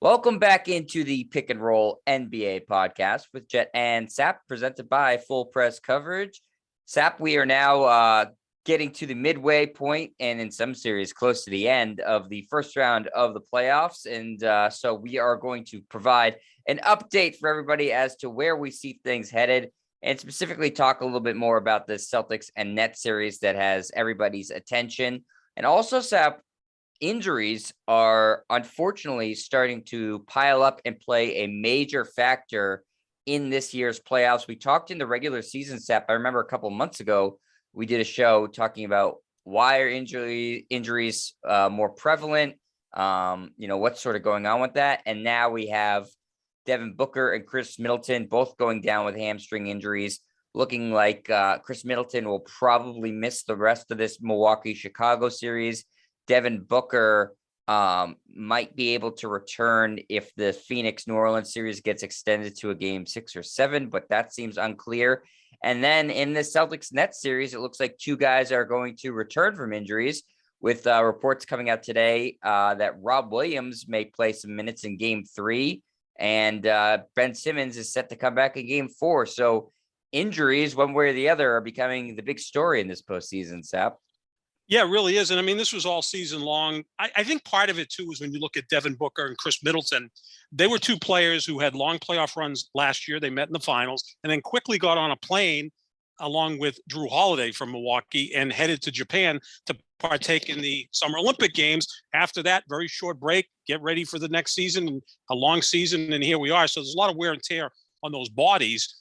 Welcome back into the Pick and Roll NBA podcast with Jet and Sap, presented by Full Press Coverage. Sap, we are now getting to the midway point and in some series close to the end of the first round of the playoffs. And so we are going to provide an update for everybody as to where we see things headed and specifically talk a little bit more about the Celtics and Nets series that has everybody's attention. And also, Sap, injuries are unfortunately starting to pile up and play a major factor in this year's playoffs. We talked in the regular season, Sap. I remember a couple months ago, we did a show talking about why are injuries more prevalent, what's sort of going on with that. And now we have Devin Booker and Chris Middleton both going down with hamstring injuries, looking like Chris Middleton will probably miss the rest of this Milwaukee-Chicago series. Devin Booker might be able to return if the Phoenix-New Orleans series gets extended to a game 6 or 7, but that seems unclear. And then in the Celtics-Nets series, it looks like two guys are going to return from injuries, with reports coming out today that Rob Williams may play some minutes in game 3, and Ben Simmons is set to come back in game 4. So injuries, one way or the other, are becoming the big story in this postseason, Sap. Yeah, it really is. And I mean, this was all season long. I think part of it, too, is when you look at Devin Booker and Chris Middleton, they were two players who had long playoff runs last year. They met in the finals and then quickly got on a plane along with Drew Holiday from Milwaukee and headed to Japan to partake in the Summer Olympic Games. After that, very short break, get ready for the next season, and a long season. And here we are. So there's a lot of wear and tear on those bodies.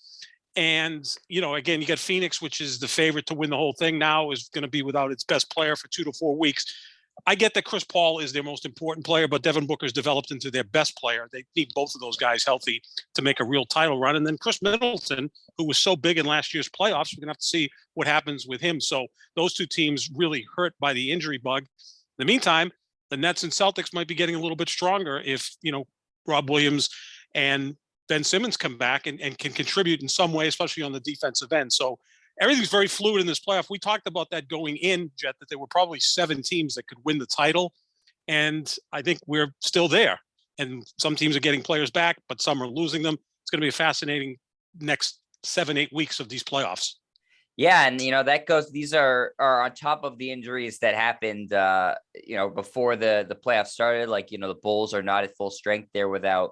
And, again, you got Phoenix, which is the favorite to win the whole thing now, is going to be without its best player for 2 to 4 weeks. I get that Chris Paul is their most important player, but Devin Booker's developed into their best player. They need both of those guys healthy to make a real title run. And then Chris Middleton, who was so big in last year's playoffs, we're going to have to see what happens with him. So those two teams really hurt by the injury bug. In the meantime, the Nets and Celtics might be getting a little bit stronger if, Rob Williams and Ben Simmons come back and can contribute in some way, especially on the defensive end. So everything's very fluid in this playoff. We talked about that going in, Jet, that there were probably 7 teams that could win the title. And I think we're still there. And some teams are getting players back, but some are losing them. It's going to be a fascinating next 7-8 weeks of these playoffs. Yeah, and these are on top of the injuries that happened before the playoffs started. Like, the Bulls are not at full strength. They're without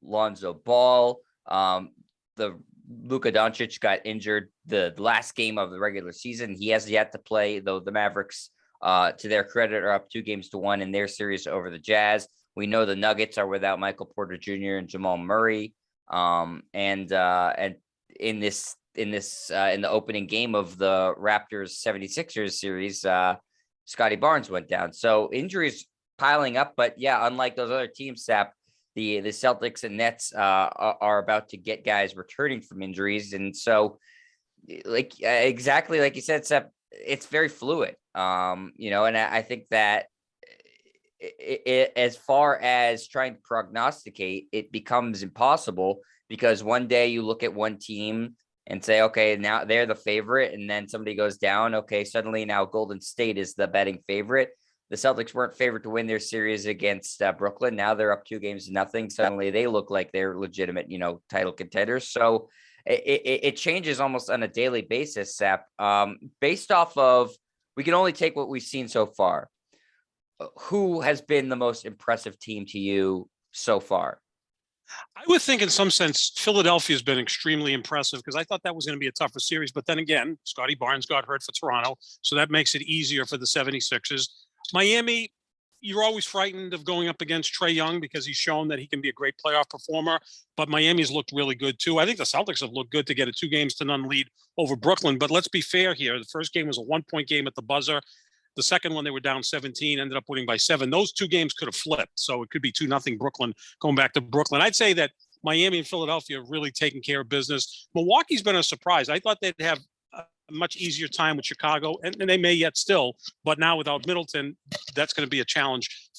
Lonzo Ball. The Luka Doncic got injured the last game of the regular season. He has yet to play, though the Mavericks, to their credit, are up 2-1 in their series over the Jazz. We know the Nuggets are without Michael Porter Jr. and Jamal Murray. And in the opening game of the Raptors 76ers series, Scotty Barnes went down. So injuries piling up, but yeah, unlike those other teams, Sap, the Celtics and Nets are about to get guys returning from injuries. And so, exactly like you said, Sep, it's very fluid. And I think that as far as trying to prognosticate, it becomes impossible, because one day you look at one team and say, okay, now they're the favorite, and then somebody goes down. Okay, suddenly now Golden State is the betting favorite. The Celtics weren't favored to win their series against Brooklyn. Now they're up 2-0. Suddenly they look like they're legitimate, title contenders. So it changes almost on a daily basis, Sap. Based off of, we can only take what we've seen so far. Who has been the most impressive team to you so far? I would think in some sense, Philadelphia has been extremely impressive, because I thought that was going to be a tougher series. But then again, Scotty Barnes got hurt for Toronto, so that makes it easier for the 76ers. Miami, you're always frightened of going up against Trae Young, because he's shown that he can be a great playoff performer, but Miami's looked really good too. I think the Celtics have looked good to get a 2-0 lead over Brooklyn, but let's be fair here. The first game was a 1-point game at the buzzer. The second one, they were down 17, ended up winning by 7. Those 2 games could have flipped, so it could be 2-0 Brooklyn going back to Brooklyn. I'd say that Miami and Philadelphia have really taken care of business. Milwaukee's been a surprise. I thought they'd have a much easier time with Chicago, and they may yet still, but now without Middleton, that's going to be a challenge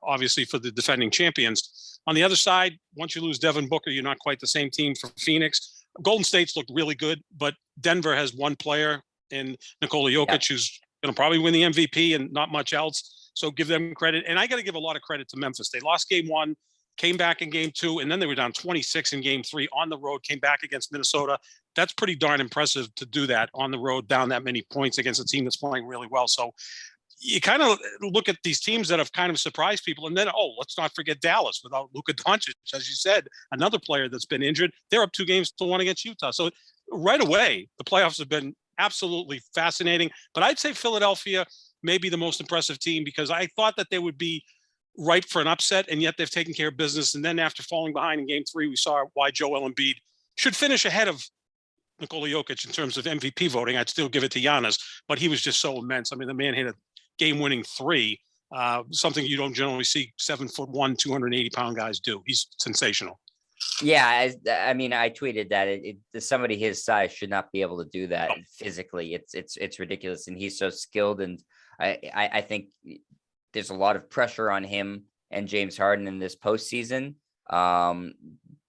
obviously for the defending champions. On the other side, once you lose Devin Booker, you're not quite the same team for Phoenix. Golden State's looked really good, but Denver has one player in Nikola Jokic, who's going to probably win the MVP and not much else. So give them credit. And I got to give a lot of credit to Memphis. They lost game 1, came back in game 2, and then they were down 26 in game 3 on the road, came back against Minnesota. That's pretty darn impressive to do that on the road, down that many points against a team that's playing really well. So you kind of look at these teams that have kind of surprised people. And then, let's not forget Dallas without Luka Doncic, as you said, another player that's been injured. They're up 2-1 against Utah. So right away, the playoffs have been absolutely fascinating. But I'd say Philadelphia may be the most impressive team, because I thought that they would be ripe for an upset, and yet they've taken care of business. And then after falling behind in game 3, we saw why Joel Embiid should finish ahead of Nikola Jokic in terms of MVP voting. I'd still give it to Giannis, but he was just so immense. I mean, the man hit a game-winning 3, something you don't generally see 7'1", 280-pound guys do. He's sensational. Yeah, I mean, I tweeted that somebody his size should not be able to do that physically. It's ridiculous, and he's so skilled. And I think there's a lot of pressure on him and James Harden in this postseason,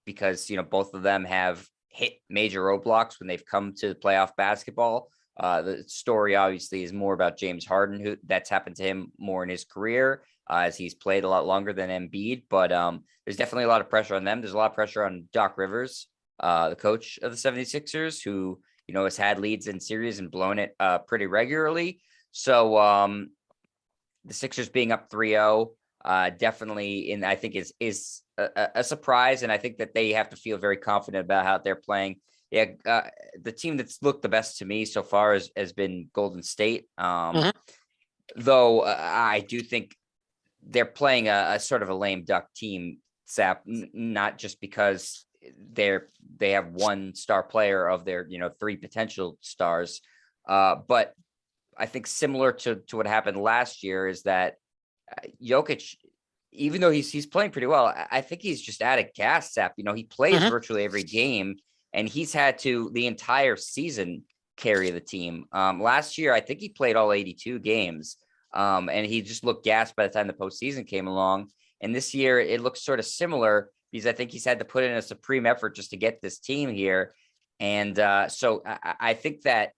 because both of them have hit major roadblocks when they've come to playoff basketball. The story obviously is more about James Harden, who that's happened to him more in his career, as he's played a lot longer than Embiid. But there's definitely a lot of pressure on them. There's a lot of pressure on Doc Rivers, the coach of the 76ers, who, has had leads in series and blown it pretty regularly. So the Sixers being up 3-0 definitely, I think is a surprise. And I think that they have to feel very confident about how they're playing. Yeah, the team that's looked the best to me so far has been Golden State. Though I do think they're playing a sort of a lame duck team, Sap, not just because they have one star player of their 3 potential stars, but I think similar to what happened last year is that Jokic, even though he's playing pretty well, I think he's just out of gas, Sap. He plays virtually every game. And he's had to the entire season carry the team. Last year, I think he played all 82 games, and he just looked gassed by the time the postseason came along. And this year, it looks sort of similar, because I think he's had to put in a supreme effort just to get this team here. And so I think that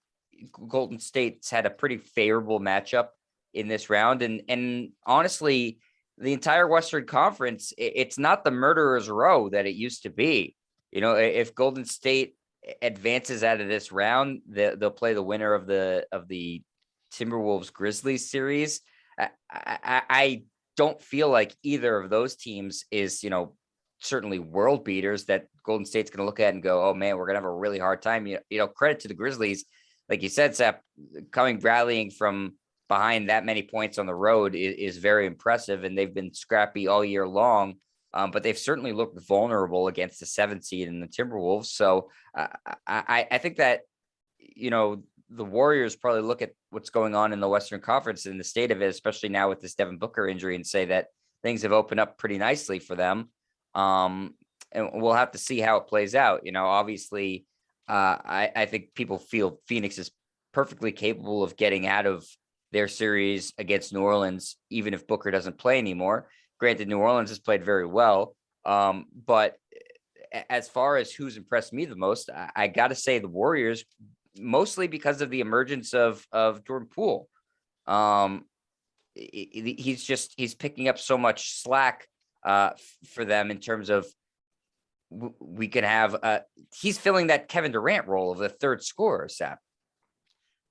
Golden State's had a pretty favorable matchup in this round. And honestly, the entire Western Conference, it's not the murderer's row that it used to be. If Golden State advances out of this round, they'll play the winner of the Timberwolves Grizzlies series. I don't feel like either of those teams is, certainly world beaters that Golden State's going to look at and go, oh man, we're going to have a really hard time. Credit to the Grizzlies. Like you said, Sap, rallying from behind that many points on the road is very impressive. And they've been scrappy all year long. But they've certainly looked vulnerable against the 7th seed in the Timberwolves. So I think that, the Warriors probably look at what's going on in the Western Conference and the state of it, especially now with this Devin Booker injury, and say that things have opened up pretty nicely for them. And we'll have to see how it plays out. Obviously, I think people feel Phoenix is perfectly capable of getting out of their series against New Orleans, even if Booker doesn't play anymore. Granted, New Orleans has played very well, but as far as who's impressed me the most, I got to say the Warriors, mostly because of the emergence of Jordan Poole. He's picking up so much slack for them in terms of we can have. He's filling that Kevin Durant role of the third scorer, Sap.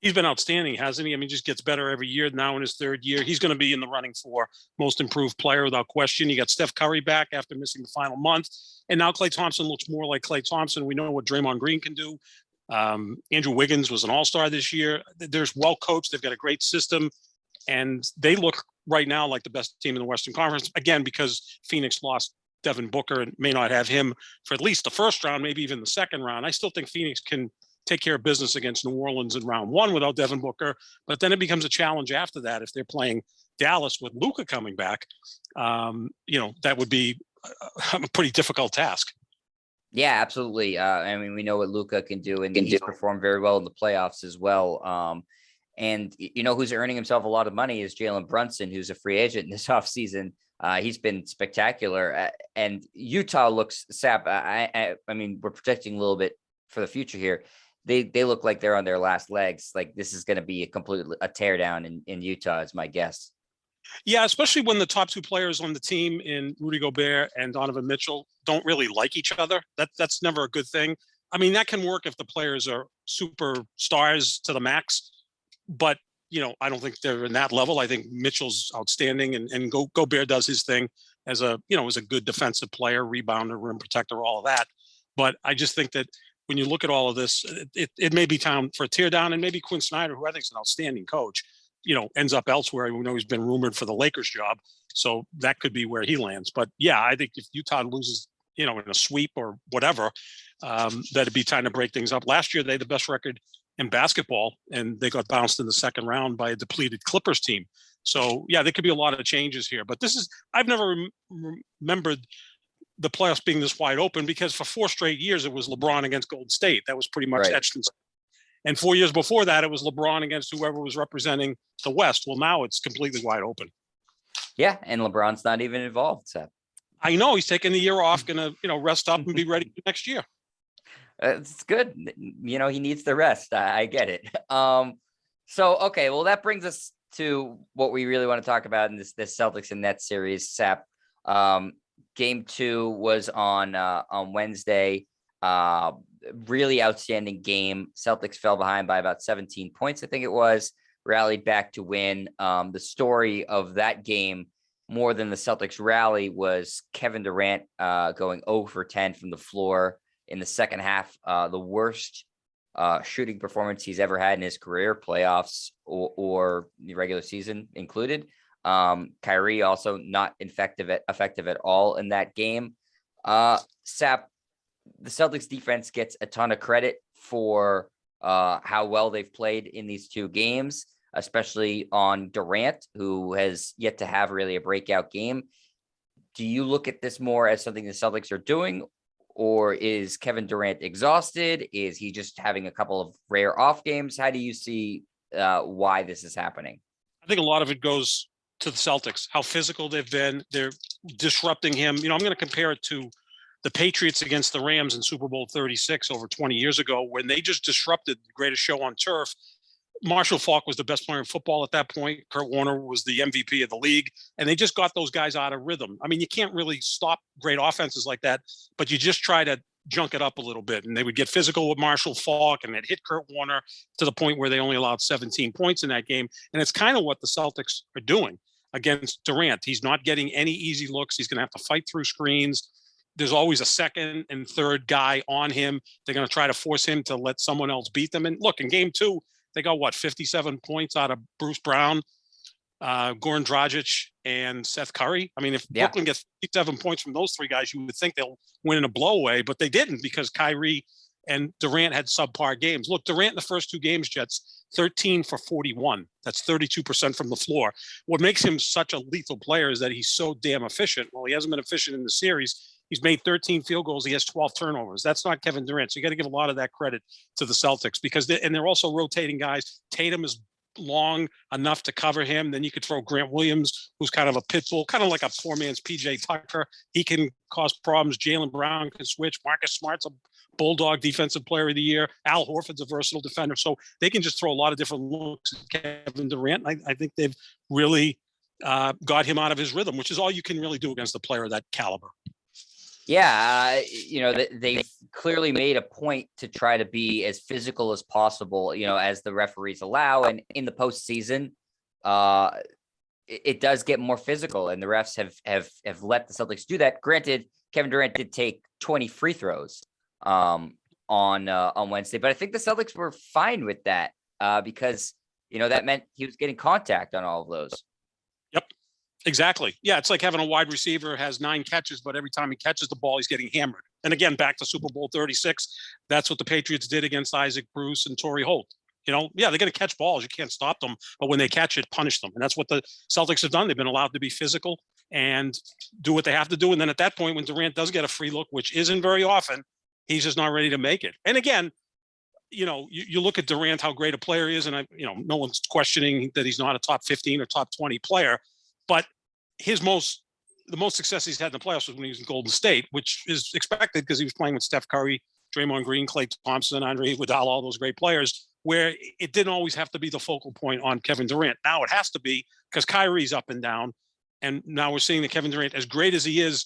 He's been outstanding, hasn't he? I mean, just gets better every year. Now in his 3rd year, he's going to be in the running for most improved player without question. You got Steph Curry back after missing the final month. And now Klay Thompson looks more like Klay Thompson. We know what Draymond Green can do. Andrew Wiggins was an all-star this year. There's well coached. They've got a great system. And they look right now like the best team in the Western Conference. Again, because Phoenix lost Devin Booker and may not have him for at least the first round, maybe even the second round. I still think Phoenix can take care of business against New Orleans in round 1 without Devin Booker. But then it becomes a challenge after that. If they're playing Dallas with Luka coming back, that would be a pretty difficult task. Yeah, absolutely. I mean, we know what Luka can do, and he's performed very well in the playoffs as well. And who's earning himself a lot of money is Jalen Brunson, who's a free agent this offseason. He's been spectacular. And Utah looks, Sap, I mean, we're projecting a little bit for the future here. They look like they're on their last legs. Like this is going to be a teardown in Utah, is my guess. Yeah, especially when the top two players on the team in Rudy Gobert and Donovan Mitchell don't really like each other. That's never a good thing. I mean, that can work if the players are superstars to the max, but I don't think they're in that level. I think Mitchell's outstanding, and Gobert does his thing as a good defensive player, rebounder, rim protector, all of that. But I just think that when you look at all of this, it may be time for a tear down, and maybe Quinn Snyder, who I think is an outstanding coach, ends up elsewhere. We know he's been rumored for the Lakers job, so that could be where he lands. But yeah, I think if Utah loses, in a sweep or whatever, that'd be time to break things up. Last year, they had the best record in basketball, and they got bounced in the second round by a depleted Clippers team. So yeah, there could be a lot of changes here. But I've never remembered the playoffs being this wide open, because for 4 straight years it was LeBron against Golden State. That was pretty much etched in. And 4 years before that, it was LeBron against whoever was representing the West. Well, now it's completely wide open. Yeah, and LeBron's not even involved, Seth. I know he's taking the year off, gonna rest up and be ready for next year. It's good. He needs the rest. I get it. So okay, well, that brings us to what we really want to talk about in this Celtics and Nets series, Sap. Game 2 was on Wednesday. Really outstanding game. Celtics fell behind by about 17 points, I think it was. Rallied back to win. The story of that game, more than the Celtics rally, was Kevin Durant going 0 for 10 from the floor in the second half. The worst shooting performance he's ever had in his career, playoffs or the regular season included. Kyrie also not effective at all in that game. Sap, the Celtics defense gets a ton of credit for how well they've played in these 2 games, especially on Durant, who has yet to have really a breakout game. Do you look at this more as something the Celtics are doing, or is Kevin Durant exhausted? Is he just having a couple of rare off games? How do you see why this is happening? I think a lot of it goes to the Celtics, how physical they've been. They're disrupting him. I'm going to compare it to the Patriots against the Rams in Super Bowl 36 over 20 years ago, when they just disrupted the greatest show on turf. Marshall Faulk was the best player in football at that point. Kurt Warner was the MVP of the league, and they just got those guys out of rhythm. I mean, you can't really stop great offenses like that, but you just try to junk it up a little bit. And they would get physical with Marshall Faulk, and they'd hit Kurt Warner to the point where they only allowed 17 points in that game. And it's kind of what the Celtics are doing against Durant. He's not getting any easy looks. He's going to have to fight through screens. There's always a second and third guy on him. They're going to try to force him to let someone else beat them. And look, in game 2, they got 57 points out of Bruce Brown, Goran Dragic, and Seth Curry. I mean, if Brooklyn gets 57 points from those 3 guys, you would think they'll win in a blowaway, but they didn't, because Kyrie and Durant had subpar games. Look, Durant in the first 2 games, Jets, 13 for 41. That's 32% from the floor. What makes him such a lethal player is that he's so damn efficient. Well, he hasn't been efficient in the series. He's made 13 field goals. He has 12 turnovers. That's not Kevin Durant. So you got to give a lot of that credit to the Celtics, because they're also rotating guys. Tatum is long enough to cover him. Then you could throw Grant Williams, who's kind of a pit bull, kind of like a poor man's PJ Tucker. He can cause problems. Jalen Brown can switch. Marcus Smart's a bulldog defensive player of the year. Al Horford's a versatile defender. So they can just throw a lot of different looks at Kevin Durant. I think they've really got him out of his rhythm, which is all you can really do against a player of that caliber. Yeah, they've clearly made a point to try to be as physical as possible, as the referees allow. And in the postseason, it does get more physical, and the refs have let the Celtics do that. Granted, Kevin Durant did take 20 free throws on Wednesday, but I think the Celtics were fine with that because that meant he was getting contact on all of those. Yep. Exactly. Yeah, it's like having a wide receiver has 9 catches, but every time he catches the ball, he's getting hammered. And again, back to Super Bowl 36, that's what the Patriots did against Isaac Bruce and Torrey Holt. They're going to catch balls. You can't stop them. But when they catch it, punish them. And that's what the Celtics have done. They've been allowed to be physical and do what they have to do. And then at that point, when Durant does get a free look, which isn't very often, he's just not ready to make it. And again, you look at Durant, how great a player he is, and no one's questioning that he's not a top 15 or top 20 player. But the most success he's had in the playoffs was when he was in Golden State, which is expected because he was playing with Steph Curry, Draymond Green, Klay Thompson, Andre Iguodala, all those great players. where it didn't always have to be the focal point on Kevin Durant. Now it has to be, because Kyrie's up and down. And now we're seeing that Kevin Durant, as great as he is,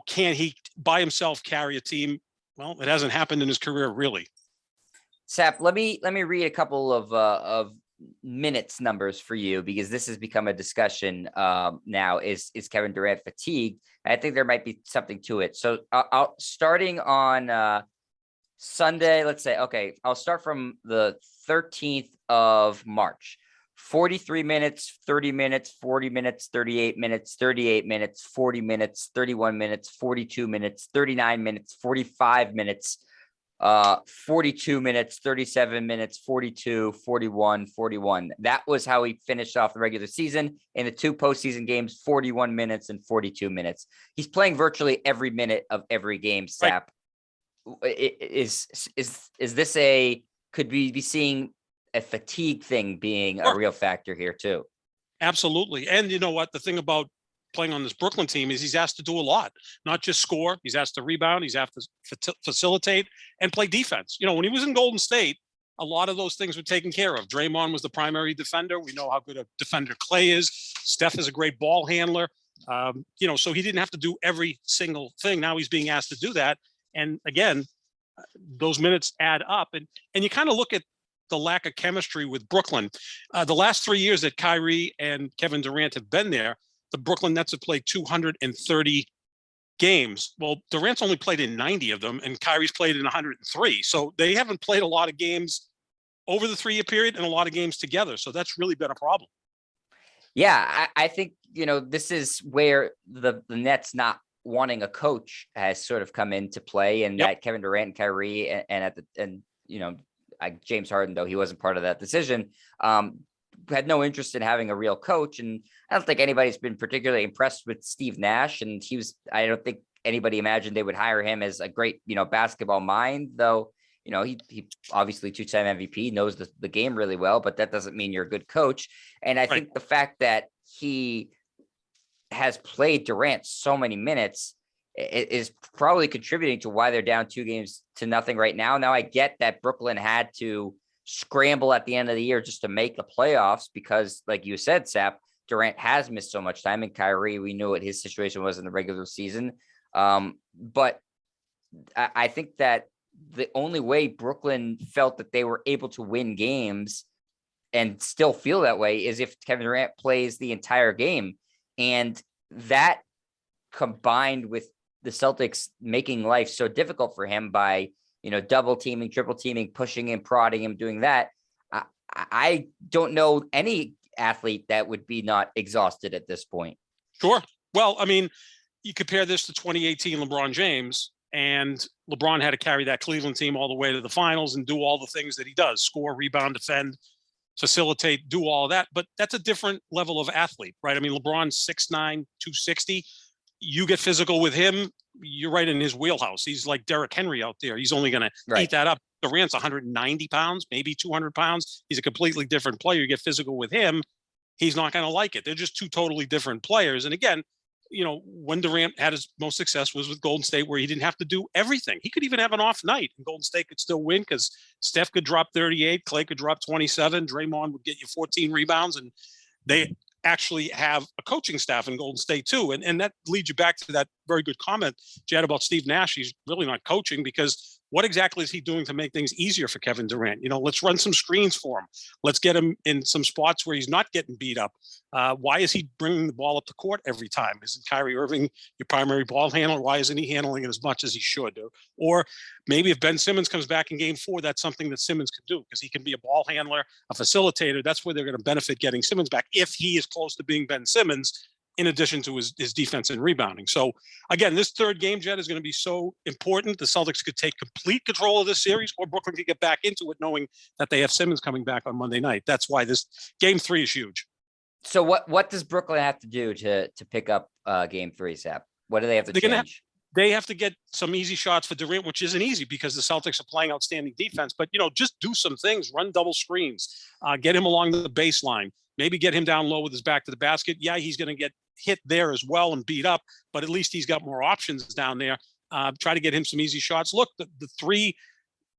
can he by himself carry a team? Well, it hasn't happened in his career, really. Sap, let me read a couple of minutes numbers for you, because this has become a discussion now. Is Kevin Durant fatigued? I think there might be something to it. So starting on Sunday, let's say, okay, I'll start from the 13th of March. 43 minutes, 30 minutes, 40 minutes, 38 minutes, 38 minutes, 40 minutes, 31 minutes, 42 minutes, 39 minutes, 45 minutes, 42 minutes, 37 minutes, 42, 41, 41. That was how he finished off the regular season. In the 2 postseason games, 41 minutes and 42 minutes. He's playing virtually every minute of every game, Sap. Right. Is this could we be seeing a fatigue thing being a real factor here too? Absolutely. And you know what? The thing about playing on this Brooklyn team is he's asked to do a lot, not just score. He's asked to rebound. He's asked to facilitate and play defense. When he was in Golden State, a lot of those things were taken care of. Draymond was the primary defender. We know how good a defender Clay is. Steph is a great ball handler. So he didn't have to do every single thing. Now he's being asked to do that. And again, those minutes add up. And you kind of look at the lack of chemistry with Brooklyn. The last 3 years that Kyrie and Kevin Durant have been there, the Brooklyn Nets have played 230 games. Well, Durant's only played in 90 of them, and Kyrie's played in 103. So they haven't played a lot of games over the 3-year period and a lot of games together. So that's really been a problem. Yeah, I think, this is where the Nets not wanting a coach has sort of come into play, and that Kevin Durant and Kyrie and James Harden, though he wasn't part of that decision, had no interest in having a real coach. And I don't think anybody's been particularly impressed with Steve Nash. And I don't think anybody imagined they would hire him as a great, basketball mind, though, he obviously 2-time MVP, knows the game really well, but that doesn't mean you're a good coach. And I think the fact that he has played Durant so many minutes is probably contributing to why they're down 2-0 right now. Now I get that Brooklyn had to scramble at the end of the year just to make the playoffs because, like you said, Sap, Durant has missed so much time, and Kyrie, we knew what his situation was in the regular season. But I think that the only way Brooklyn felt that they were able to win games and still feel that way is if Kevin Durant plays the entire game. And that, combined with the Celtics making life so difficult for him by, double teaming, triple teaming, pushing him, prodding him, doing that, I don't know any athlete that would be not exhausted at this point. Sure. Well, I mean, you compare this to 2018 LeBron James, and LeBron had to carry that Cleveland team all the way to the finals and do all the things that he does: score, rebound, defend, facilitate, do all of that. But that's a different level of athlete, right? I mean, LeBron's 6'9", 260. You get physical with him, you're right in his wheelhouse. He's like Derrick Henry out there. He's only going to eat that up. Durant's 190 pounds, maybe 200 pounds. He's a completely different player. You get physical with him, he's not going to like it. They're just two totally different players. And again, when Durant had his most success was with Golden State, where he didn't have to do everything. He could even have an off night, and Golden State could still win because Steph could drop 38, Clay could drop 27, Draymond would get you 14 rebounds, and they actually have a coaching staff in Golden State too. And that leads you back to that very good comment, Jed, about Steve Nash. He's really not coaching, because what exactly is he doing to make things easier for Kevin Durant? Let's run some screens for him. Let's get him in some spots where he's not getting beat up. Why is he bringing the ball up the court every time? Isn't Kyrie Irving your primary ball handler? Why isn't he handling it as much as he should? Or maybe if Ben Simmons comes back in Game 4, that's something that Simmons can do, because he can be a ball handler, a facilitator. That's where they're going to benefit getting Simmons back, if he is close to being Ben Simmons, in addition to his defense and rebounding. So again, this third game, Jed, is going to be so important. The Celtics could take complete control of this series, or Brooklyn could get back into it knowing that they have Simmons coming back on Monday night. That's why this Game 3 is huge. So what does Brooklyn have to do to pick up Game 3, Sap? What do they have to change? They have to get some easy shots for Durant, which isn't easy because the Celtics are playing outstanding defense. But, just do some things. Run double screens. Get him along the baseline. Maybe get him down low with his back to the basket. Yeah, he's going to get hit there as well and beat up, but at least he's got more options down there. Try to get him some easy shots. Look, the three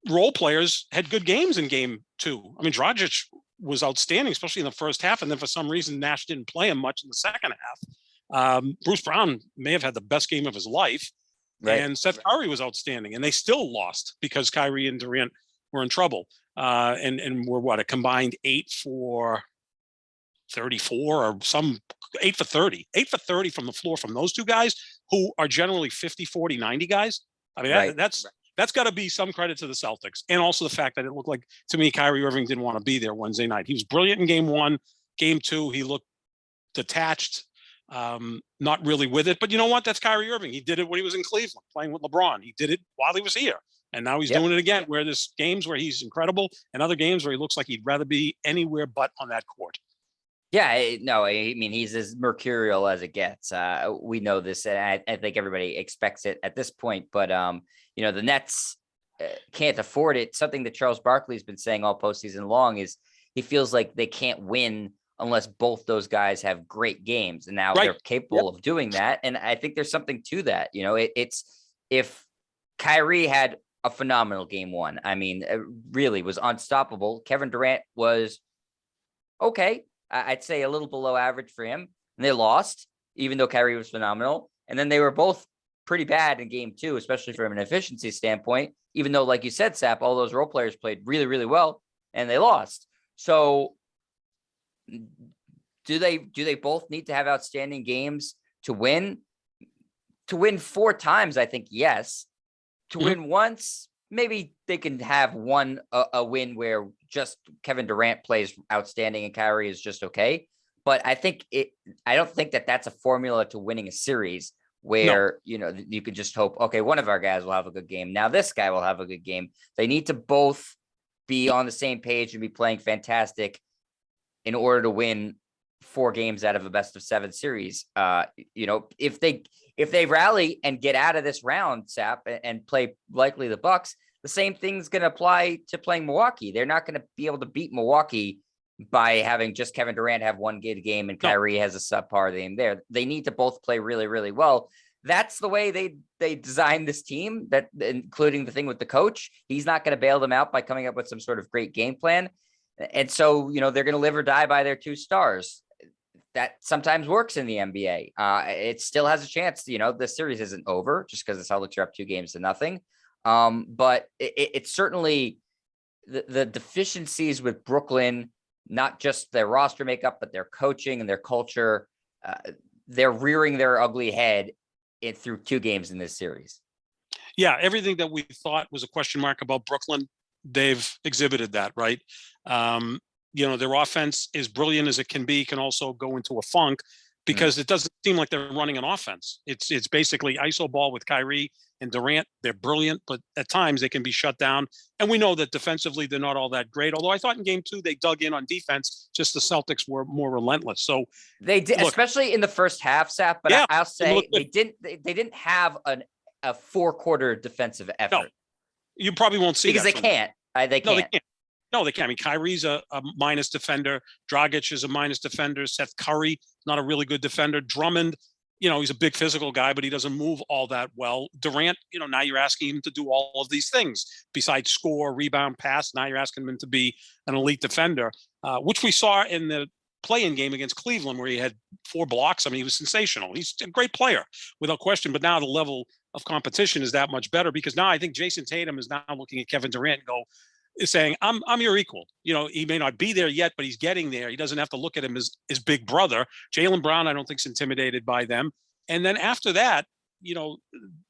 role players had good games in game 2. I mean, Dragic was outstanding, especially in the first half. And then for some reason, Nash didn't play him much in the second half. Bruce Brown may have had the best game of his life. Right. And Seth Curry was outstanding. And they still lost because Kyrie and Durant were in trouble. And were a combined 8 for 34 or some 8 for 30. 8 for 30 from the floor from those two guys who are generally 50, 40, 90 guys. I mean, that's got to be some credit to the Celtics. And also the fact that it looked like, to me, Kyrie Irving didn't want to be there Wednesday night. He was brilliant in game 1. Game 2, he looked detached, not really with it. But you know what? That's Kyrie Irving. He did it when he was in Cleveland playing with LeBron. He did it while he was here. And now he's doing it again, where there's games where he's incredible and other games where he looks like he'd rather be anywhere but on that court. Yeah, no, I mean, he's as mercurial as it gets. We know this, and I think everybody expects it at this point. But, the Nets can't afford it. Something that Charles Barkley's been saying all postseason long is he feels like they can't win unless both those guys have great games. And now they're capable of doing that. And I think there's something to that. It's if Kyrie had a phenomenal game 1, I mean, it really was unstoppable. Kevin Durant was okay. I'd say a little below average for him. And they lost, even though Kyrie was phenomenal. And then they were both pretty bad in game 2, especially from an efficiency standpoint, even though, like you said, Sap, all those role players played really, really well and they lost. So do they both need to have outstanding games to win? To win 4 times, I think, yes. To win once, maybe they can have a win where just Kevin Durant plays outstanding and Kyrie is just okay. But I don't think that that's a formula to winning a series where, you could just hope, okay, one of our guys will have a good game. Now this guy will have a good game. They need to both be on the same page and be playing fantastic in order to win 4 games out of a best of 7 series. If they rally and get out of this round, Sap, and play likely the Bucks, the same thing's going to apply to playing Milwaukee. They're not going to be able to beat Milwaukee by having just Kevin Durant have one good game and Kyrie has a subpar game there. They need to both play really, really well. That's the way they designed this team, that including the thing with the coach. He's not going to bail them out by coming up with some sort of great game plan. And so, they're going to live or die by their 2 stars. That sometimes works in the NBA. It still has a chance. The series isn't over just because the Celtics are up 2-0. But it's certainly the deficiencies with Brooklyn, not just their roster makeup, but their coaching and their culture. They're rearing their ugly head through 2 games in this series. Yeah, everything that we thought was a question mark about Brooklyn, they've exhibited that, right? Their offense, is brilliant as it can be, can also go into a funk because it doesn't seem like they're running an offense. It's basically iso ball with Kyrie and Durant. They're brilliant, but at times they can be shut down. And we know that defensively, they're not all that great. Although I thought in game 2, they dug in on defense, just the Celtics were more relentless. So they did, especially in the first half, Sap, but I'll say they didn't have a 4-quarter defensive effort. No, you probably won't see because that they can't. They can't. No, they can't. I mean, Kyrie's a minus defender. Dragic is a minus defender. Seth Curry, not a really good defender. Drummond, he's a big physical guy, but he doesn't move all that well. Durant, now you're asking him to do all of these things besides score, rebound, pass. Now you're asking him to be an elite defender, which we saw in the play-in game against Cleveland where he had 4 blocks. I mean, he was sensational. He's a great player without question, but now the level of competition is that much better because now I think Jason Tatum is now looking at Kevin Durant and is saying, I'm your equal. He may not be there yet, but he's getting there. He doesn't have to look at him as his big brother. Jalen Brown, I don't think is intimidated by them. And then after that, the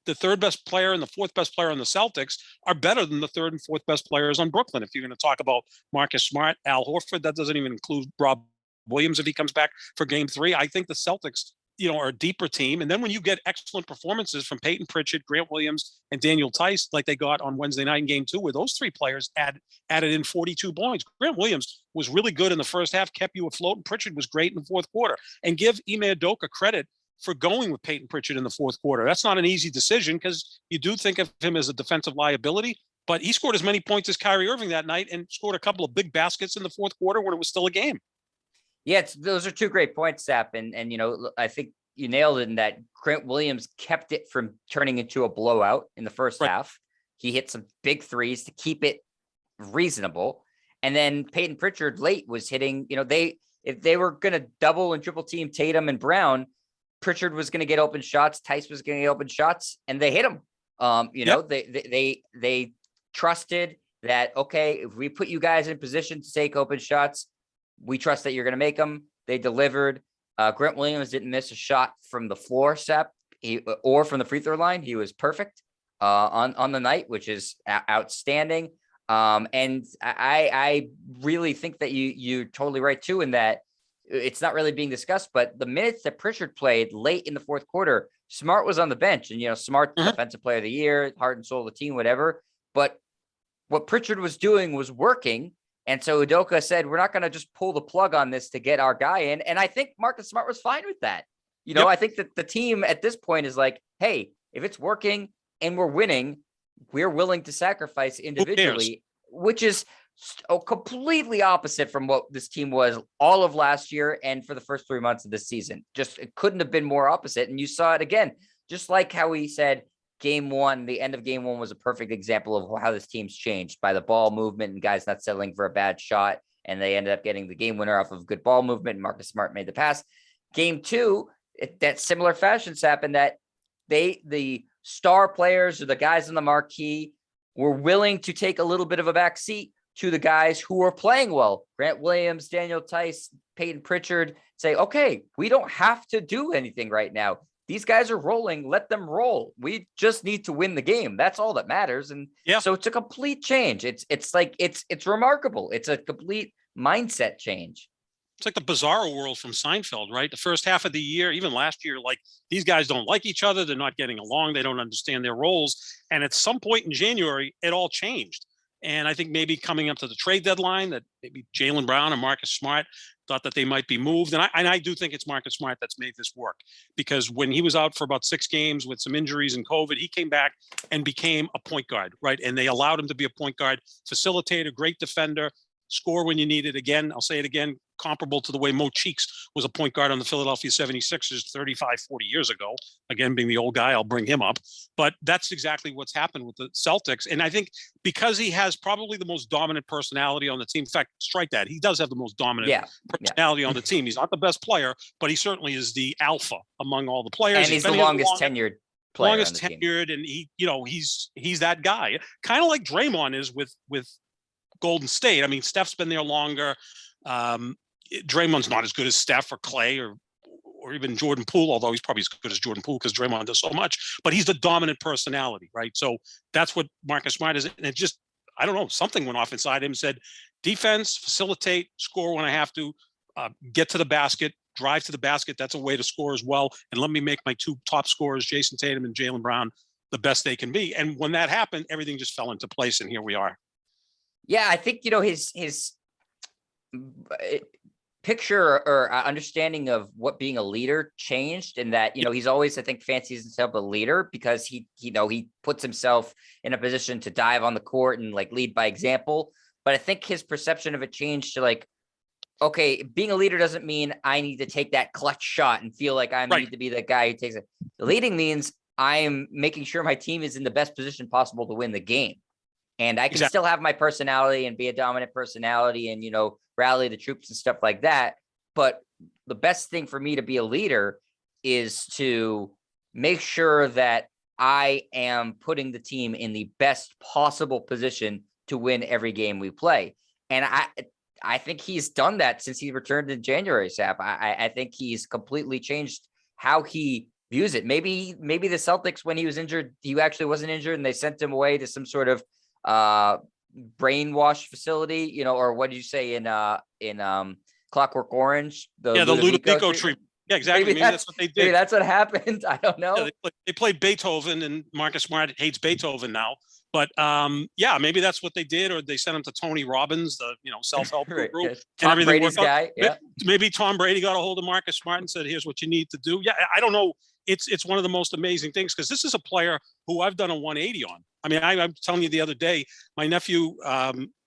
3rd best player and the 4th best player on the Celtics are better than the 3rd and 4th best players on Brooklyn. If you're going to talk about Marcus Smart, Al Horford, that doesn't even include Rob Williams if he comes back for game 3. I think the Celtics, are a deeper team. And then when you get excellent performances from Peyton Pritchard, Grant Williams, and Daniel Tice, like they got on Wednesday night in game 2, where those 3 players added in 42 points. Grant Williams was really good in the first half, kept you afloat, and Pritchard was great in the 4th quarter. And give Ime Udoka credit for going with Peyton Pritchard in the 4th quarter. That's not an easy decision because you do think of him as a defensive liability, but he scored as many points as Kyrie Irving that night and scored a couple of big baskets in the 4th quarter when it was still a game. Yeah, those are 2 great points, Sap. And I think you nailed it in that Grant Williams kept it from turning into a blowout in the first half. He hit some big threes to keep it reasonable. And then Peyton Pritchard late was hitting, if they were going to double and triple team Tatum and Brown, Pritchard was going to get open shots. Tice was going to get open shots, and they hit him. They trusted that, okay, if we put you guys in position to take open shots, we trust that you're going to make them. They delivered. Grant Williams didn't miss a shot from the floor, Sep, or from the free throw line. He was perfect on the night, which is outstanding. And I really think that you're totally right too, in that it's not really being discussed, but the minutes that Pritchard played late in the fourth quarter, Smart was on the bench, and, Smart, defensive player of the year, heart and soul of the team, whatever. But what Pritchard was doing was working. And so Udoka said, we're not going to just pull the plug on this to get our guy in. And I think Marcus Smart was fine with that. I think that the team at this point is like, hey, if it's working and we're winning, we're willing to sacrifice individually, which is completely opposite from what this team was all of last year and for the first 3 months of this season. Just, it couldn't have been more opposite. And you saw it again, just like how we said game one, the end of game one was a perfect example of how this team's changed by the ball movement and guys not settling for a bad shot. And they ended up getting the game winner off of good ball movement. And Marcus Smart made the pass. Game two, that similar fashion's happened, that the star players or the guys in the marquee were willing to take a little bit of a back seat to the guys who are playing well. Grant Williams, Daniel Tice, Peyton Pritchard, say, okay, we don't have to do anything right now. These guys are rolling. Let them roll. We just need to win the game. That's all that matters. And so it's a complete change. It's remarkable. It's a complete mindset change. It's like the bizarro world from Seinfeld, right? The first half of the year, even last year, like, these guys don't like each other. They're not getting along. They don't understand their roles. And at some point in January, it all changed. And I think maybe coming up to the trade deadline, that maybe Jalen Brown and Marcus Smart thought that they might be moved. And I do think it's Marcus Smart that's made this work, because when he was out for about 6 games with some injuries and COVID, he came back and became a point guard, right? And they allowed him to be a point guard, facilitator, great defender, score when you need it. Again, I'll say it again, comparable to the way Mo Cheeks was a point guard on the Philadelphia 76ers 35, 40 years ago. Again, being the old guy, I'll bring him up. But that's exactly what's happened with the Celtics. And I think because he has probably the most dominant personality on the team, in fact, strike that, he does have the most dominant personality on the team. He's not the best player, but he certainly is the alpha among all the players. And he's the longest tenured player. Longest tenured, and he's that guy. Kind of like Draymond is with Golden State. I mean, Steph's been there longer. Draymond's not as good as Steph or Clay or even Jordan Poole, although he's probably as good as Jordan Poole because Draymond does so much. But he's the dominant personality, right? So that's what Marcus Smart is. And it just, I don't know, something went off inside him, said, defense, facilitate, score when I have to, get to the basket, drive to the basket. That's a way to score as well. And let me make my 2 top scorers, Jason Tatum and Jalen Brown, the best they can be. And when that happened, everything just fell into place. And here we are. Yeah, I think, his picture or understanding of what being a leader changed, in that, he's always, I think, fancies himself a leader because he puts himself in a position to dive on the court and like lead by example. But I think his perception of it changed to like, okay, being a leader doesn't mean I need to take that clutch shot and feel like I need to be the guy who takes it. Leading means I am making sure my team is in the best position possible to win the game. And I can still have my personality and be a dominant personality and, rally the troops and stuff like that. But the best thing for me to be a leader is to make sure that I am putting the team in the best possible position to win every game we play. And I think he's done that since he returned in January, Sap. I think he's completely changed how he views it. Maybe the Celtics, when he was injured, he actually wasn't injured and they sent him away to some sort of brainwash facility, or what did you say in Clockwork Orange? The Ludovico treatment. Yeah, exactly. Maybe that's what they did. Maybe that's what happened. I don't know. Yeah, they played Beethoven, and Marcus Smart hates Beethoven now. But maybe that's what they did, or they sent him to Tony Robbins, the self-help group, and Tom Brady's guy. Yeah. Maybe Tom Brady got a hold of Marcus Smart and said, "Here's what you need to do." Yeah, I don't know. It's one of the most amazing things, because this is a player who I've done a 180 on. I mean, I'm telling you, the other day, my nephew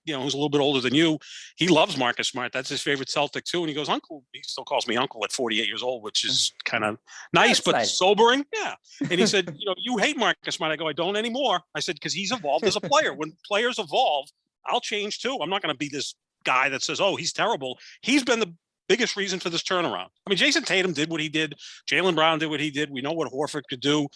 who's a little bit older than you, he loves Marcus Smart. That's his favorite Celtic too. And he goes, Uncle, he still calls me Uncle at 48 years old, which is kind of nice, but nice. Sobering. Yeah. And he said, you hate Marcus Smart. I go, I don't anymore. I said, because he's evolved as a player. When players evolve, I'll change too. I'm not going to be this guy that says, oh, he's terrible. He's been the biggest reason for this turnaround. I mean, Jason Tatum did what he did. Jalen Brown did what he did. We know what Horford could do.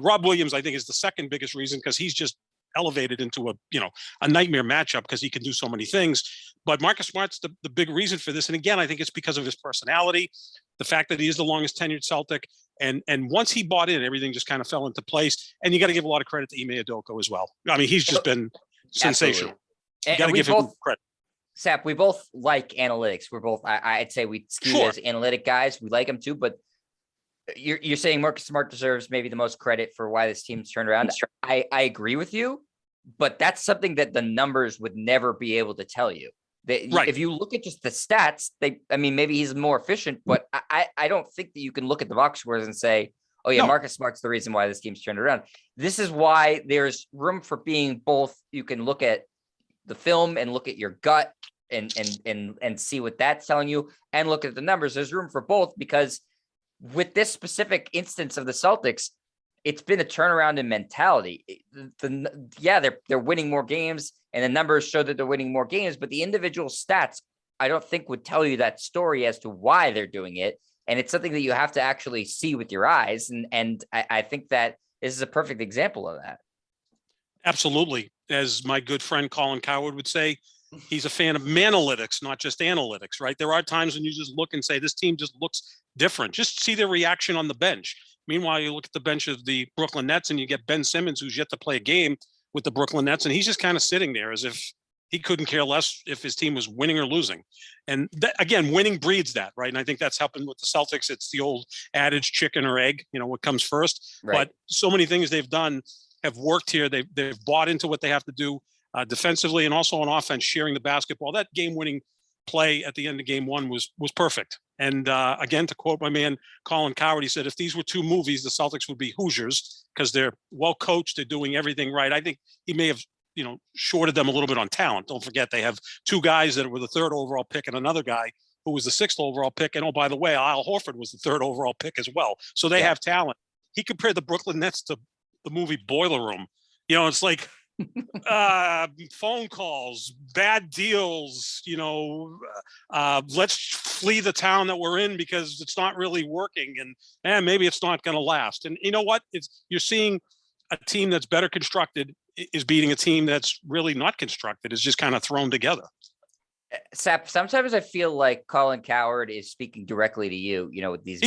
Rob Williams, I think, is the second biggest reason because he's just elevated into a nightmare matchup because he can do so many things. But Marcus Smart's the big reason for this. And again, I think it's because of his personality, the fact that he is the longest tenured Celtic. And once he bought in, everything just kind of fell into place. And you got to give a lot of credit to Ime Udoka as well. I mean, he's just been sensational. You got to give him credit. Sap, we both like analytics. We're both, I'd say we skew as analytic guys. We like them too, but you're saying Marcus Smart deserves maybe the most credit for why this team's turned around. I agree with you, but that's something that the numbers would never be able to tell you. If you look at just the stats, maybe he's more efficient, but I don't think that you can look at the box scores and say, oh yeah, Marcus Smart's the reason why this team's turned around. This is why there's room for being both. You can look at the film and look at your gut and see what that's telling you and look at the numbers. There's room for both because with this specific instance of the Celtics, it's been a turnaround in mentality. They're winning more games and the numbers show that they're winning more games, but the individual stats, I don't think would tell you that story as to why they're doing it. And it's something that you have to actually see with your eyes. And I think that this is a perfect example of that. Absolutely. As my good friend Colin Coward would say, he's a fan of manalytics, not just analytics, right? There are times when you just look and say, this team just looks different. Just see their reaction on the bench. Meanwhile, you look at the bench of the Brooklyn Nets and you get Ben Simmons, who's yet to play a game with the Brooklyn Nets. And he's just kind of sitting there as if he couldn't care less if his team was winning or losing. And again, winning breeds that, right? And I think that's helping with the Celtics. It's the old adage, chicken or egg, what comes first. Right. But so many things they've done have worked here. They've bought into what they have to do defensively and also on offense, sharing the basketball. That game-winning play at the end of game one was perfect. And again, to quote my man Colin Coward, he said, if these were two movies, the Celtics would be Hoosiers because they're well coached, they're doing everything right. I think he may have shorted them a little bit on talent. Don't forget, they have two guys that were the third overall pick and another guy who was the sixth overall pick. And oh, by the way, Al Horford was the third overall pick as well. So they have talent. He compared the Brooklyn Nets to the movie Boiler Room. It's like phone calls, bad deals, let's flee the town that we're in because it's not really working and maybe it's not going to last. And you know what? You're seeing a team that's better constructed is beating a team that's really not constructed, is just kind of thrown together. Sap, sometimes I feel like Colin Coward is speaking directly to you, with these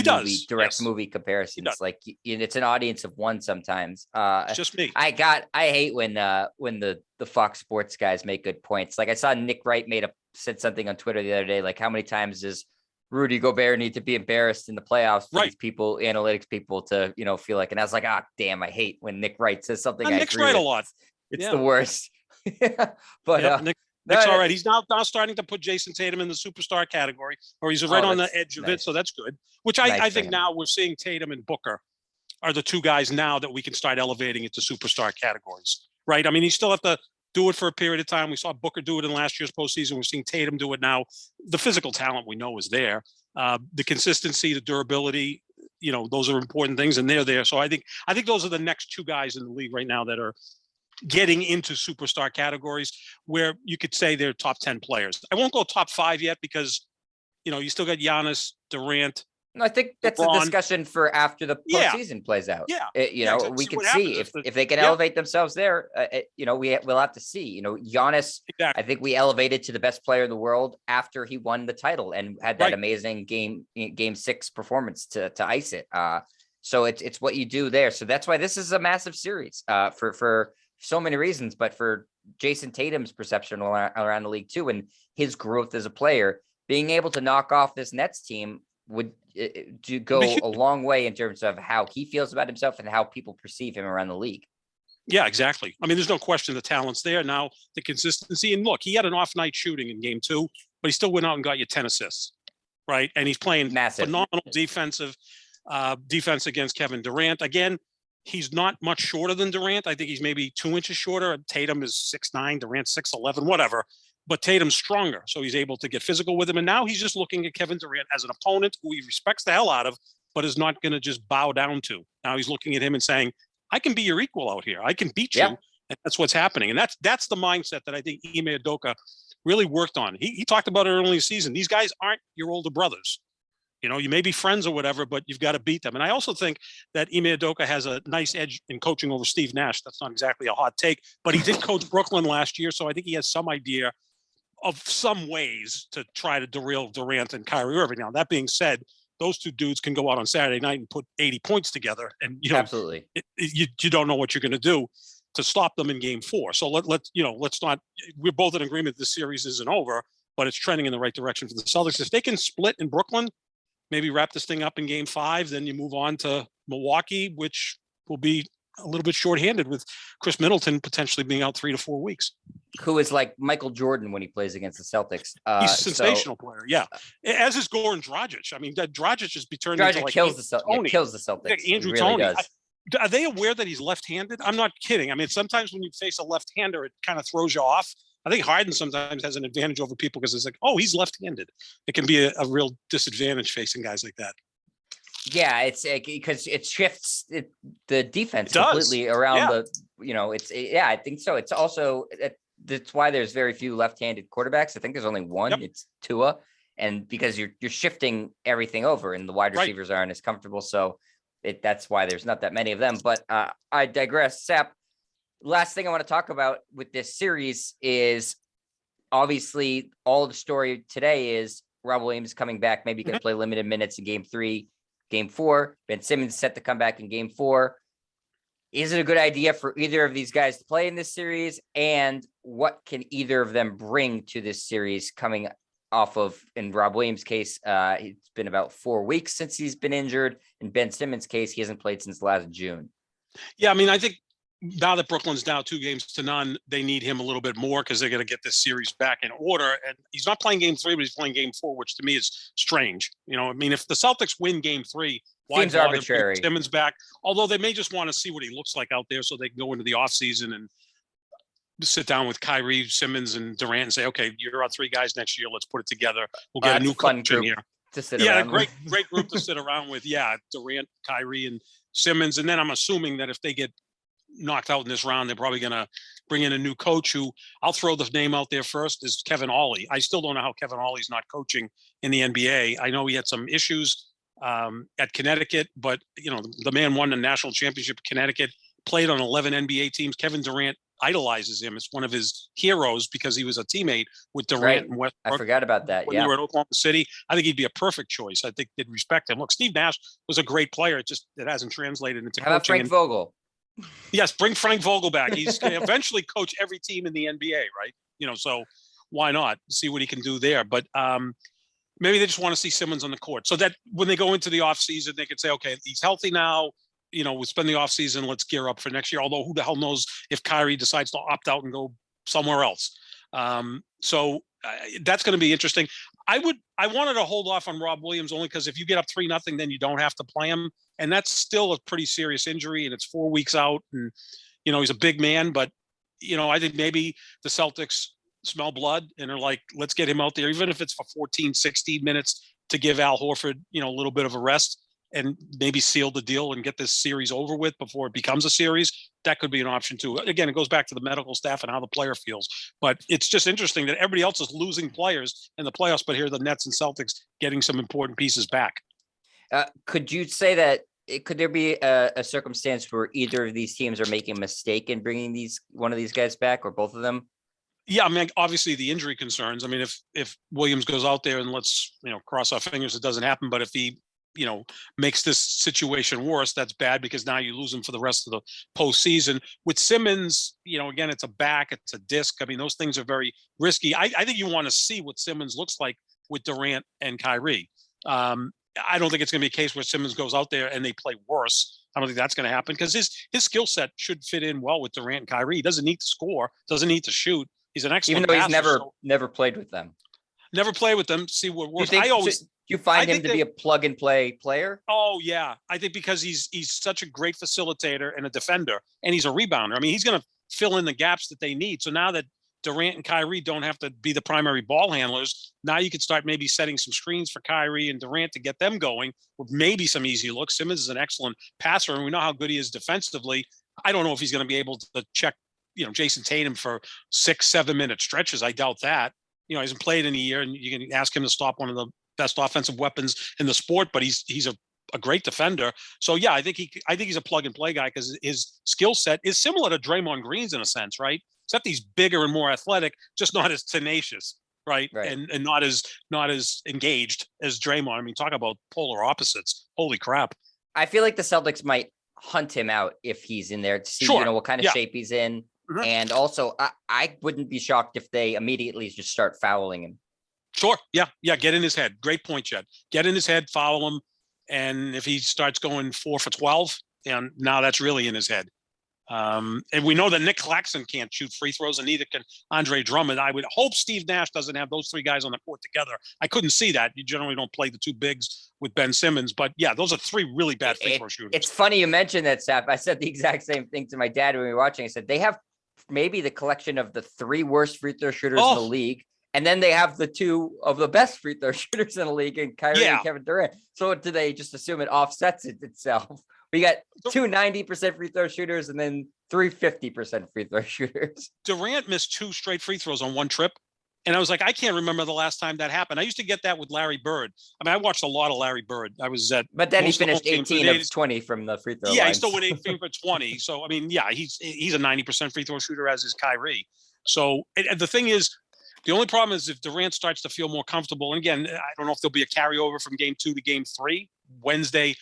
movie comparisons. Like it's an audience of one sometimes. It's just me. I hate when the Fox Sports guys make good points. Like I saw Nick Wright said something on Twitter the other day, like how many times does Rudy Gobert need to be embarrassed in the playoffs for these people, analytics people to, feel like, and I was like, damn, I hate when Nick Wright says something. Nick's right a lot. It's the worst. But Nick's all right. He's now starting to put Jason Tatum in the superstar category, or he's right on the edge of it. So that's good. Which I think now we're seeing Tatum and Booker are the two guys now that we can start elevating into superstar categories, right? I mean, you still have to do it for a period of time. We saw Booker do it in last year's postseason. We're seeing Tatum do it now. The physical talent we know is there. The consistency, the durability, those are important things, and they're there. So I think those are the next two guys in the league right now that are getting into superstar categories where you could say they're top 10 players. I won't go top 5 yet because, you still got Giannis, Durant. No, I think that's LeBron. A discussion for after the postseason plays out. Yeah. We can see if they can elevate themselves there, we'll have to see, Giannis, exactly. I think we elevated to the best player in the world after he won the title and had that amazing game 6 performance to ice it. So it's what you do there. So that's why this is a massive series for so many reasons, but for Jason Tatum's perception around the league too, and his growth as a player, being able to knock off this Nets team would go a long way in terms of how he feels about himself and how people perceive him around the league. Yeah, exactly. I mean, there's no question the talent's there now, the consistency. And look, he had an off night shooting in game 2, but he still went out and got you 10 assists, right? And he's playing phenomenal defense against Kevin Durant. Again, he's not much shorter than Durant. I think he's maybe 2 inches shorter. Tatum is 6'9", Durant 6'11", whatever. but Tatum's stronger, so he's able to get physical with him. And now he's just looking at Kevin Durant as an opponent who he respects the hell out of, but is not going to just bow down to. Now he's looking at him and saying, I can be your equal out here. I can beat you. And that's what's happening. And that's the mindset that I think Ime Udoka really worked on. He talked about it early in the season. These guys aren't your older brothers. You know, you may be friends or whatever, but you've got to beat them. And I also think that Ime Udoka has a nice edge in coaching over Steve Nash. That's not exactly a hot take, but he did coach Brooklyn last year. So I think he has some idea of some ways to try to derail Durant and Kyrie Irving. Now, that being said, those two dudes can go out on Saturday night and put 80 points together. And, you know, absolutely, you don't know what you're going to do to stop them in game 4. So let's not, we're both in agreement this series isn't over, but it's trending in the right direction for the Celtics. If they can split in Brooklyn, maybe wrap this thing up in game 5, then you move on to Milwaukee, which will be a little bit shorthanded with Chris Middleton potentially being out 3 to 4 weeks. Who is like Michael Jordan when he plays against the Celtics. He's a sensational player, yeah. As is Goran Dragic. I mean, Dragic has been turned Dragic into like kills the Celtics. Yeah, Andrew really Toney. Does. Are they aware that he's left-handed? I'm not kidding. I mean, sometimes when you face a left-hander, it kind of throws you off. I think Harden sometimes has an advantage over people because it's like, oh, he's left-handed. It can be a real disadvantage facing guys like that. Yeah, it's because it shifts the defense completely around I think so. It's also that's why there's very few left-handed quarterbacks. I think there's only one. Yep. It's Tua, and because you're shifting everything over, and the wide receivers aren't as comfortable, so that's why there's not that many of them. But I digress. Sap, last thing I want to talk about with this series is obviously all of the story today is Rob Williams coming back, maybe going to play limited minutes in game 3, game 4. Ben Simmons set to come back in game 4. Is it a good idea for either of these guys to play in this series? And what can either of them bring to this series coming off of, in Rob Williams' case, it's been about 4 weeks since he's been injured. In Ben Simmons' case, he hasn't played since last June. Yeah, I mean, I think now that Brooklyn's down 2-0, they need him a little bit more because they're going to get this series back in order. And he's not playing game 3, but he's playing game 4, which to me is strange. You know, I mean, if the Celtics win game 3, why seems arbitrary. Simmons back? Although they may just want to see what he looks like out there so they can go into the offseason and sit down with Kyrie, Simmons, and Durant and say, okay, you're our 3 guys next year. Let's put it together. We'll get a new coach in here. To sit around great group to sit around with. Yeah, Durant, Kyrie, and Simmons. And then I'm assuming that if they get knocked out in this round, they're probably going to bring in a new coach who, I'll throw the name out there first, is Kevin Ollie. I still don't know how Kevin Ollie's not coaching in the NBA. I know he had some issues at Connecticut, but you know, the man won the national championship at Connecticut, played on 11 NBA teams. Kevin Durant idolizes him. It's one of his heroes because he was a teammate with Durant and Westbrook. I forgot about that. When they were at Oklahoma City, I think he'd be a perfect choice. I think they'd respect him. Look, Steve Nash was a great player. It hasn't translated into coaching. How about Frank Vogel? Yes, bring Frank Vogel back. He's going to eventually coach every team in the NBA, right? You know, so why not see what he can do there? But maybe they just want to see Simmons on the court so that when they go into the offseason, they can say, okay, he's healthy now. You know, we'll spend the offseason. Let's gear up for next year. Although who the hell knows if Kyrie decides to opt out and go somewhere else. So that's going to be interesting. I wanted to hold off on Rob Williams only because if you get up 3-0, then you don't have to play him. And that's still a pretty serious injury and it's 4 weeks out. And, you know, he's a big man, but, you know, I think maybe the Celtics smell blood and are like, let's get him out there, even if it's for 14, 16 minutes to give Al Horford, you know, a little bit of a rest and maybe seal the deal and get this series over with before it becomes a series. That could be an option too. Again, it goes back to the medical staff and how the player feels, but it's just interesting that everybody else is losing players in the playoffs, but here are the Nets and Celtics getting some important pieces back. Could you say that could there be a circumstance where either of these teams are making a mistake in bringing one of these guys back or both of them? Yeah, I mean, obviously the injury concerns. I mean, if Williams goes out there and let's, you know, cross our fingers, it doesn't happen. But if he, you know, makes this situation worse, that's bad because now you lose him for the rest of the postseason. With Simmons, you know, again, it's a back, it's a disc. I mean, those things are very risky. I think you want to see what Simmons looks like with Durant and Kyrie. I don't think it's going to be a case where Simmons goes out there and they play worse. I don't think that's going to happen because his skill set should fit in well with Durant and Kyrie. He doesn't need to score, doesn't need to shoot. He's an excellent passer. Even though he's passer, never played with them. Never play with them. See what works. Do you find him to be a plug and play player? Oh yeah, I think because he's such a great facilitator and a defender, and he's a rebounder. I mean, he's going to fill in the gaps that they need. So now that Durant and Kyrie don't have to be the primary ball handlers. Now you could start maybe setting some screens for Kyrie and Durant to get them going with maybe some easy looks. Simmons is an excellent passer, and we know how good he is defensively. I don't know if he's going to be able to check, Jason Tatum for 6-7 minute stretches. I doubt that. He hasn't played in a year, and you can ask him to stop one of the best offensive weapons in the sport, but he's a great defender. So yeah, I think he's a plug and play guy because his skill set is similar to Draymond Green's in a sense, right? Except he's bigger and more athletic, just not as tenacious, right? And not as engaged as Draymond. I mean, talk about polar opposites. Holy crap. I feel like the Celtics might hunt him out if he's in there to see, what kind of shape he's in. Mm-hmm. And also, I wouldn't be shocked if they immediately just start fouling him. Sure. Yeah. Get in his head. Great point, Jed. Get in his head, foul him. And if he starts going 4 for 12, and now that's really in his head. And we know that Nick Claxton can't shoot free throws, and neither can Andre Drummond. I would hope Steve Nash doesn't have those three guys on the court together. I couldn't see that. You generally don't play the two bigs with Ben Simmons, but yeah, those are three really bad free throw shooters. It's funny you mentioned that, Sap. I said the exact same thing to my dad when we were watching. I said they have maybe the collection of the three worst free throw shooters in the league. And then they have the two of the best free throw shooters in the league, and Kyrie and Kevin Durant. So do they just assume it offsets itself? We got two 90% free throw shooters and then 50% free throw shooters. Durant missed 2 straight free throws on one trip. And I was like, I can't remember the last time that happened. I used to get that with Larry Bird. I mean, I watched a lot of Larry Bird. I was at, but then he finished 18 of 20 from the free throw line. Yeah, he still went 18 for 20. So, I mean, yeah, he's a 90% free throw shooter, as is Kyrie. So, and the thing is, the only problem is if Durant starts to feel more comfortable. And again, I don't know if there'll be a carryover from game 2 to game 3, Wednesday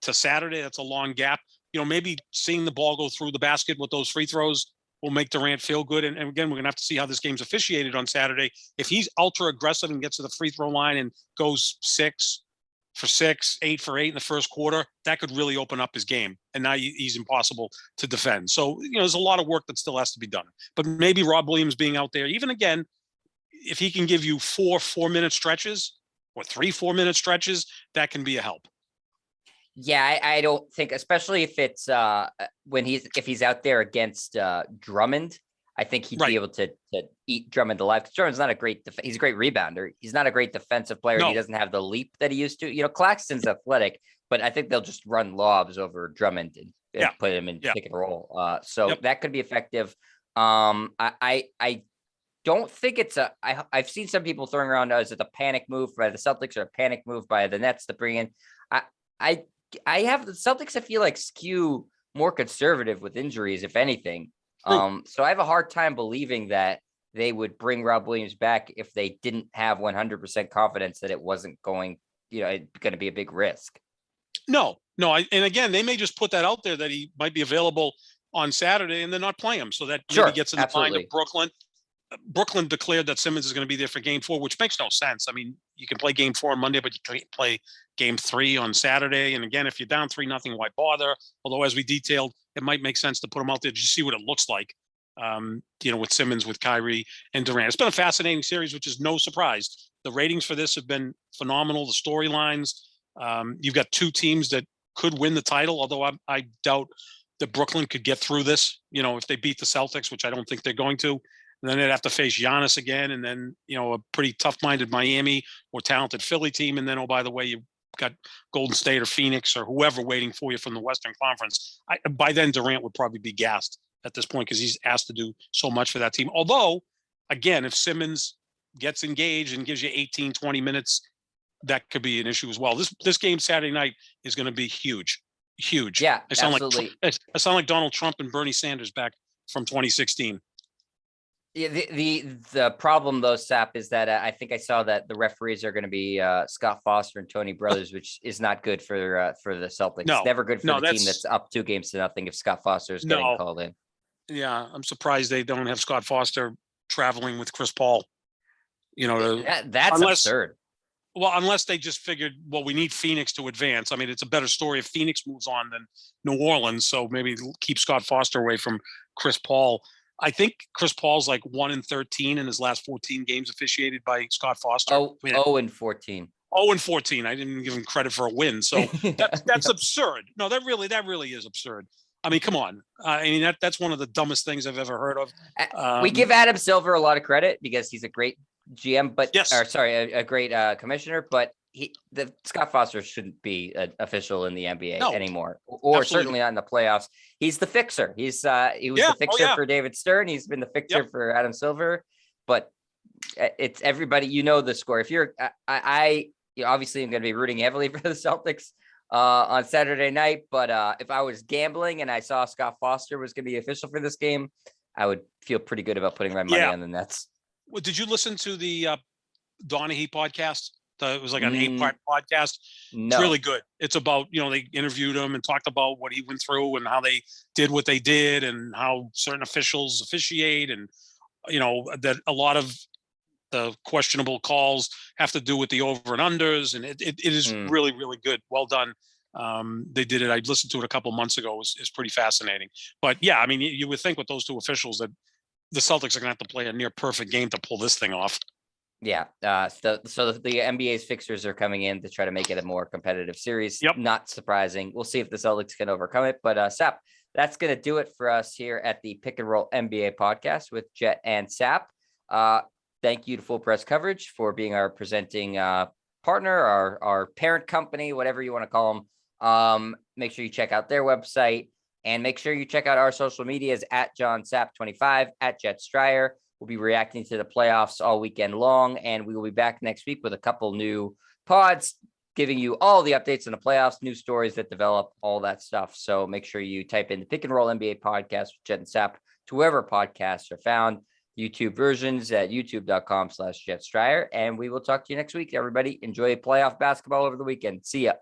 to Saturday. That's a long gap. Maybe seeing the ball go through the basket with those free throws will make Durant feel good. And again, we're going to have to see how this game's officiated on Saturday. If he's ultra aggressive and gets to the free throw line and goes 6 for 6, 8 for 8 in the first quarter, that could really open up his game. And now he's impossible to defend. So, there's a lot of work that still has to be done. But maybe Rob Williams being out there, even again, if he can give you 4 4-minute stretches or 3 4-minute stretches, that can be a help. Yeah, I don't think, especially if it's if he's out there against Drummond, I think he'd be able to eat Drummond alive. Because Drummond's not a great he's a great rebounder. He's not a great defensive player. No. He doesn't have the leap that he used to. Claxton's athletic, but I think they'll just run lobs over Drummond and put him in pick and roll. So that could be effective. I don't think it's I've seen some people throwing around, is it a panic move by the Celtics or a panic move by the Nets to bring in? I have the Celtics, I feel like, skew more conservative with injuries, if anything. So I have a hard time believing that they would bring Rob Williams back if they didn't have 100% confidence that it wasn't going to be a big risk. No. And again, they may just put that out there that he might be available on Saturday and then not play him. So that maybe gets in the mind of Brooklyn. Brooklyn declared that Simmons is going to be there for game 4, which makes no sense. I mean, you can play game 4 on Monday, but you can't play game 3 on Saturday. And again, if you're down 3-0, why bother? Although, as we detailed, it might make sense to put him out there to see what it looks like, with Simmons, with Kyrie and Durant. It's been a fascinating series, which is no surprise. The ratings for this have been phenomenal. The storylines, you've got 2 teams that could win the title, although I doubt that Brooklyn could get through this, if they beat the Celtics, which I don't think they're going to. And then they'd have to face Giannis again, and then, a pretty tough-minded Miami or talented Philly team. And then, oh, by the way, you've got Golden State or Phoenix or whoever waiting for you from the Western Conference. By then, Durant would probably be gassed at this point because he's asked to do so much for that team. Although, again, if Simmons gets engaged and gives you 18, 20 minutes, that could be an issue as well. This game Saturday night is going to be huge. Yeah, absolutely. I sound like Donald Trump and Bernie Sanders back from 2016. Yeah, the problem though, Sap, is that I think I saw that the referees are going to be Scott Foster and Tony Brothers, which is not good for the Celtics. It's never good for the team that's up 2-0 if Scott Foster is getting called in. Yeah, I'm surprised they don't have Scott Foster traveling with Chris Paul. That's absurd. Well, unless they just figured, we need Phoenix to advance. I mean, it's a better story if Phoenix moves on than New Orleans. So maybe keep Scott Foster away from Chris Paul. I think Chris Paul's like 1-13 in his last 14 games officiated by Scott Foster. 0-14. 0-14. I didn't give him credit for a win. So that's absurd. No, that really is absurd. I mean, come on. I mean, that's one of the dumbest things I've ever heard of. We give Adam Silver a lot of credit because he's a great GM, Yes. a great commissioner, but Scott Foster shouldn't be an official in the NBA anymore, or certainly not in the playoffs. He's the fixer. He was the fixer for David Stern. He's been the fixer for Adam Silver, but it's everybody, the score. If you're, obviously I'm going to be rooting heavily for the Celtics on Saturday night, but if I was gambling and I saw Scott Foster was going to be official for this game, I would feel pretty good about putting my money on the Nets. Well, did you listen to the Donaghy podcast? It was like an 8-part podcast. No. It's really good. It's about, they interviewed him and talked about what he went through and how they did what they did and how certain officials officiate, and that a lot of the questionable calls have to do with the over and unders, and it is really, really good. Well done. They did it. I listened to it a couple months ago. It's pretty fascinating. But yeah, I mean, you would think with those two officials that the Celtics are going to have to play a near perfect game to pull this thing off. Yeah. So the NBA's fixers are coming in to try to make it a more competitive series. Yep. Not surprising. We'll see if the Celtics can overcome it. But Sap, that's going to do it for us here at the Pick and Roll NBA podcast with Jet and Sap. Thank you to Full Press Coverage for being our presenting partner, our parent company, whatever you want to call them. Make sure you check out their website, and make sure you check out our social medias at JohnSap25, at Jet Stryer. We'll be reacting to the playoffs all weekend long, and we will be back next week with a couple new pods, giving you all the updates on the playoffs, new stories that develop, all that stuff. So make sure you type in the Pick and Roll NBA podcast with Jet and Sap to wherever podcasts are found. YouTube versions at youtube.com/Jet Stryer. And we will talk to you next week, everybody. Enjoy playoff basketball over the weekend. See ya.